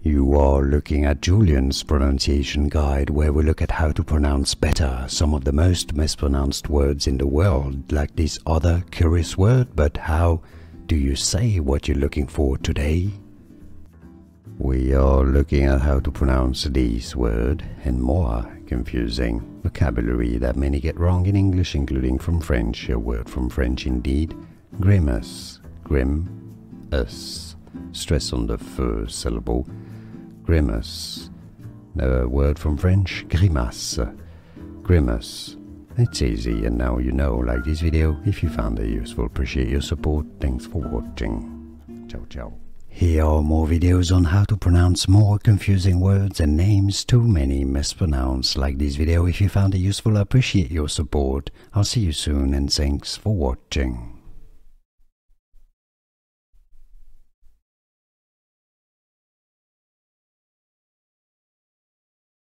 You are looking at Julian's pronunciation guide, where we look at how to pronounce better some of the most mispronounced words in the world, like this other curious word, but how do you say what you're looking for today? We are looking at how to pronounce this word and more confusing vocabulary that many get wrong in English, including from French, a word from French indeed, grimace, grim-us, stress on the first syllable, grimace, a word from French, grimace, grimace. It's easy, and now you know. Like this video if you found it useful. Appreciate your support. Thanks for watching. Ciao ciao. Here are more videos on how to pronounce more confusing words and names too many mispronounced. Like this video if you found it useful. I appreciate your support. I'll see you soon, and thanks for watching.